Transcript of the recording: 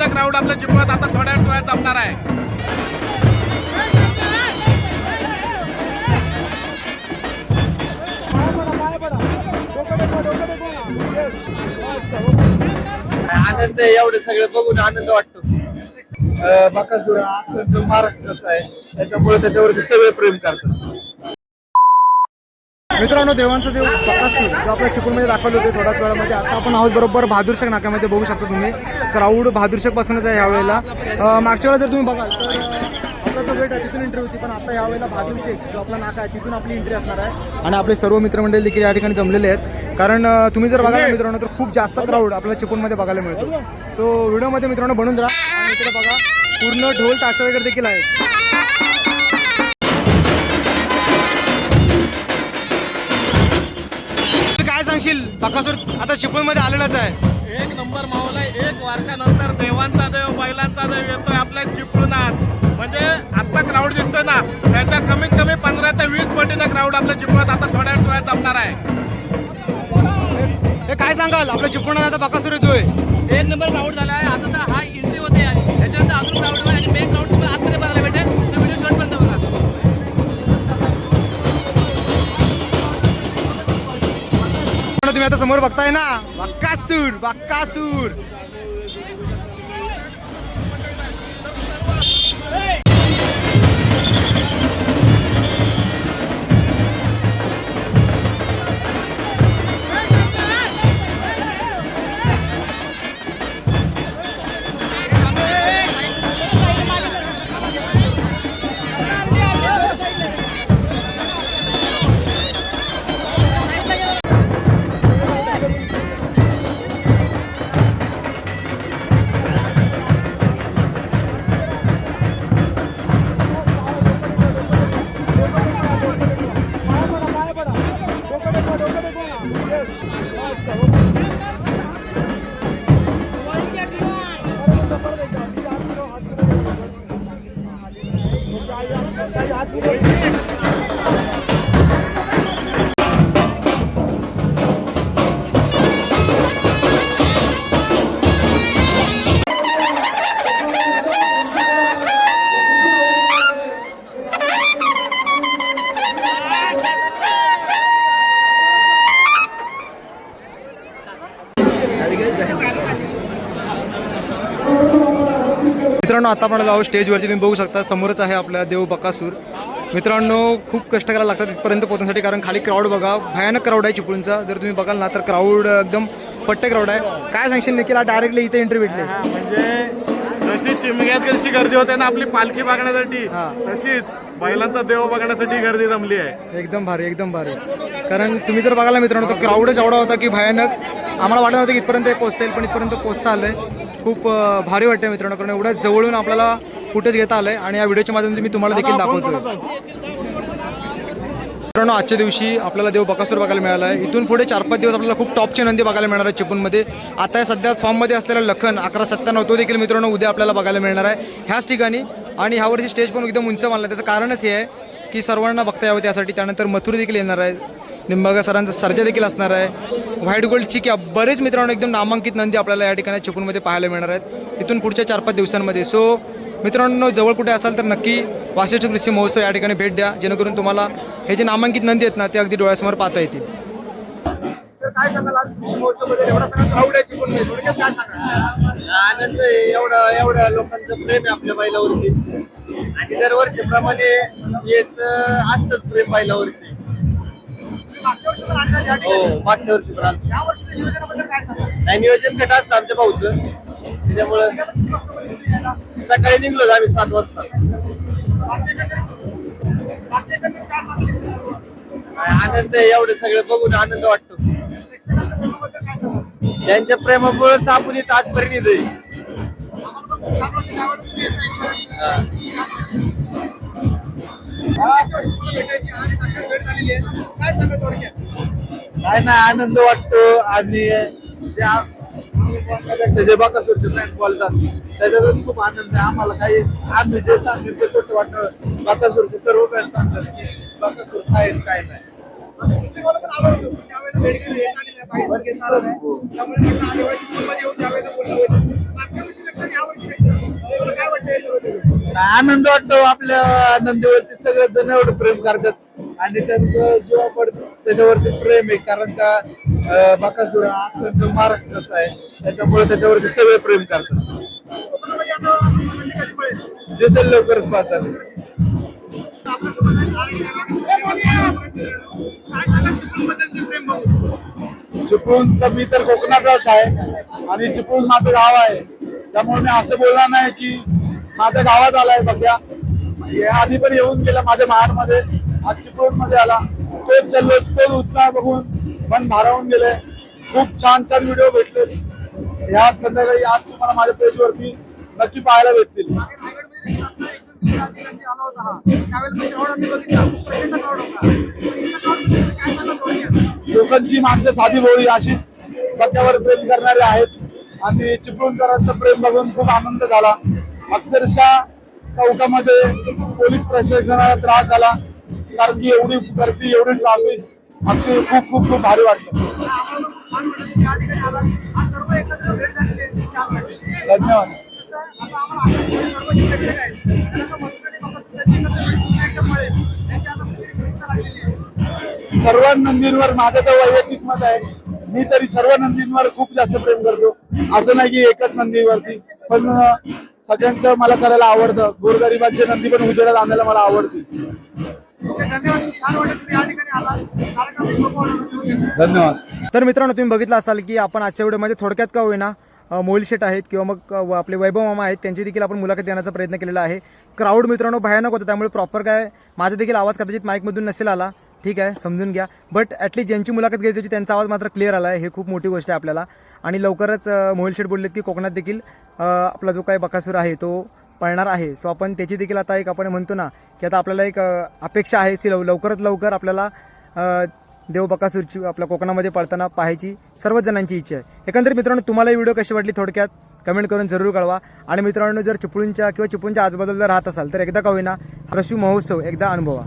पटीनं क्राऊड आपल्या चिपळूणात आता थोड्या वेळात जमणार आहे. आनंद आहे, एवढे सगळे बघून आनंद वाटतो. बकासूर हा अखंड महाराष्ट्राचा आहे, त्याच्यामुळे त्याच्यावरती सगळे प्रेम करतात. मित्रांनो, देवांचा देव बकासूर जो आपल्या चिपळूणमध्ये दाखवले होते थोड्याच वेळामध्ये. आता आपण आहोत बरोबर बहादूरशेख नाक्यामध्ये. बघू शकता तुम्ही क्राऊड बहादूरशेख पासूनच आहे यावेळेला. मागच्या वेळेला जर तुम्ही बघाल तर आपला जो वेट आहे तिथून एंट्री होती, पण आता यावेळेला बहादूरशेख जो आपला नाका आहे तिथून आपली एंट्री असणार आहे. आणि आपले सर्व मित्रमंडळी देखील या ठिकाणी जमलेले आहेत, कारण तुम्ही जर बघाल मित्रांनो तर खूप जास्त क्राऊड आपल्याला चिपळूणमध्ये बघायला मिळतो. सो व्हिडिओमध्ये मित्रांनो बनून राहा. आणि इकडे बघा पूर्ण ढोल ताशा वगैरे देखील आहेत. काय सांगशील, बकासूर आता चिपळूणमध्ये आलेलाच आहे. एक नंबर माहोल आहे. 1 वर्षानंतर देवांचा देव बैलांचा देव येतोय आपल्या चिपळूणात. म्हणजे आता क्राऊड दिसतोय ना, त्याच्या कमीत कमी 15 ते 20 पटीनं क्राऊड आपल्या चिपळूणात आता थोड्या वेळात जमणार आहे. हे काय सांगाल, आपल्या चिपळूणात आता बकासूर येतोय. एक नंबर क्राऊड झाला आहे. आता तर हा एंट्री होते आणि त्याच्यानंतर अजून क्राऊड होईल आणि मेन क्राऊड तुम्हाला आतमध्ये बघायला भेटेल. तो व्हिडिओ शॉर्ट बंद बघा. तुम्ही आता समोर बघताय ना, बकासूर बकासूर. मित्रांनो, आता आपण आलो स्टेजवरती. तुम्ही बघू शकता समोरच आहे आपला देव बकासूर. मित्रांनो, खूप कष्ट करायला लागतात तिथपर्यंत पोहोचण्यासाठी, कारण खाली क्राऊड बघा, भयानक क्राऊड आहे चिपळूणचा. जर तुम्ही बघाल ना तर क्राऊड एकदम फट्टे क्राऊड आहे. काय सांगशील निखिल, डायरेक्टली इथे एंट्री भेटली. म्हणजे जशी शिमग्यात कशी गर्दी होते ना आपली पालखी बघण्यासाठी, तशीच बैलांचा देव बघण्यासाठी गर्दी जमली आहे. एकदम भारी, एकदम भारी. कारण तुम्ही जर बघायला मित्रांनो तर क्राऊडच एवढा होता की भयानक. आम्हाला वाटत नव्हतं की इथपर्यंत पोहोचता येईल, पण इथपर्यंत पोहोचता आलंय. खूप भारी वाटते मित्रांनो, कारण एवढ्या जवळून आपल्याला फुटेज घेता आलंय आणि या व्हिडिओच्या माध्यमातून मी तुम्हाला देखील दाखवतो. मित्रांनो, आजच्या दिवशी आपल्याला देव बकासूर बघायला मिळाला आहे. इथून पुढे 4-5 दिवस आपल्याला खूप टॉपचे नंदी बघायला मिळणार आहे चिपळूणमध्ये. आता सध्या फॉर्ममध्ये असलेला लखन 1197 तो देखील मित्रांनो उद्या आपल्याला बघायला मिळणार आहे ह्याच ठिकाणी. आणि ह्यावरची स्टेज पण एकदम उंच मानला. त्याचं कारणच हे आहे की सर्वांना बघता यावं त्यासाठी. त्यानंतर मथुर देखील येणार आहे, निंबाळकर सरांचा सर्जा देखील असणार आहे, व्हाईट गोल्ड चिक्या, बरेच मित्रांनो एकदम नामांकित नंदी आपल्याला या ठिकाणी चिपळूणमध्ये पाहायला मिळणार आहेत इथून पुढच्या 4-5 दिवसांमध्ये. सो मित्रांनो, जवळ कुठे असाल तर नक्की वाशिष्ठी कृषी महोत्सव या ठिकाणी भेट द्या, जेणेकरून तुम्हाला हे जे नामांकित नंदी आहेत ना ते अगदी डोळ्यासमोर पाहता येतील. तर काय सांगाल, आज कृषी महोत्सवामध्ये एवढा सगळा क्राऊड आहे चिपळूणमध्ये, थोडक्यात काय सांगाल? आनंद आहे, एवढ्या लोकांचं प्रेम आहे आपल्या बैलावरती. आणि दरवर्षीप्रमाणे येत असतंच प्रेम बैलावरती. हो, मागच्या वर्षी पण आलं. नाही, नियोजन कट असतं आमच्या भाऊचं, त्याच्यामुळं सकाळी निघलो आम्ही 7 वाजता. आनंद आहे, एवढे सगळे बघून आनंद वाटतो. त्यांच्या प्रेमामुळे तर आपण इथं आजपर्यंत येतोय. काय नाही, आनंद वाटतो. आणि जे बकासूरचे फ्रँक बोलतात त्याच्यातून खूप आनंद आहे आम्हाला. काही आम्ही जे सांगितलं ते खोटं वाटतं. बकासूरचे सर्व फॅन सांगतात की बकासूर काय काय नाही. वर्षीपेक्षा काय वाटतं? आनंद वाटतो. आपल्या नंदीवरती सगळे जण एवढं प्रेम करतात आणि त्यांचं जीवा पडतं त्याच्यावरती प्रेम आहे. कारण का बकासूर हा अखंड महाराष्ट्राचा आहे, त्याच्यामुळे त्याच्यावरती सगळे प्रेम करतात. दिसेल लवकरच पाहतात. चिपळूणचा मी तर कोकणातलाच आहे आणि चिपळूण माझं गाव आहे, त्यामुळे मी असं बोलणार नाही की माझ्या गावात आलाय बघ्या. या आधी पण येऊन गेला माझ्या महाडमध्ये, आज चिपळूण मध्ये आला. तोच जल्लोष तोच उत्साह बघून मन भारावून गेले. खूप छान छान व्हिडिओ भेटले. या संध्याकाळी आज तुम्हाला माझ्या पेजवरती नक्की पाहायला भेटतील. लोकांची माणसं साधी भोळी अशीच पक्क्यावर प्रेम करणारे आहेत आणि चिपळूणकरांचं प्रेम बघून खूप आनंद झाला. अक्षरशः चौकामध्ये पोलीस प्रशासनाला त्रास झाला, कारण की एवढी गर्दी एवढी ट्रॅफिक अक्षर खूप खूप खूप भारी वाटलं. धन्यवाद. सर्व नंदींवर माझं तर वैयक्तिक मत आहे, मी तरी सर्व नंदींवर खूप जास्त प्रेम करतो. असं नाही की एकच नंदीवरती, पण सगळ्यांचं मला करायला आवडतं. गोरगरिबांचे नंदी पण उजेडात आणायला मला आवडते. धन्यवाद. तर मित्रांनो, तुम्ही बघितलं असाल की आपण आजच्या व्हिडिओमध्ये थोडक्यात का होईना मोहिल शेट आहेत किंवा मग आपले वैभव मामा आहेत, त्यांची देखील आपण मुलाखत देण्याचा प्रयत्न केलेला आहे. क्राऊड मित्रांनो भयानक होतं, त्यामुळे प्रॉपर काय माझा देखील आवाज कदाचित माईकमधून नसेल आला, ठीक आहे, समजून घ्या. बट ॲटलीस्ट ज्यांची मुलाखत घ्यायची होती त्यांचा आवाज मात्र क्लिअर आला आहे, हे खूप मोठी गोष्ट आहे आपल्याला. आणि लवकरच मोहिल शेट बोललेत की कोकणात देखील आपला जो काही बकासूर आहे तो पळणार आहे. सो आपण त्याची देखील आता एक आपण म्हणतो ना की आता आपल्याला एक अपेक्षा आहे की लवकरात लवकर आपल्याला देव बकासूरची आपल्या कोकणामध्ये पळताना पाहायची सर्वच जणांची इच्छा आहे. एकंदरीत मित्रांनो, तुम्हाला ही व्हिडिओ कशी वाटली थोडक्यात कमेंट करून जरूर कळवा. आणि मित्रांनो, जर चिपळूणच्या किंवा चिपळूणच्या आजूबाजूला जर राहत असाल तर एकदा का होईना रशू महोत्सव एकदा अनुभवा.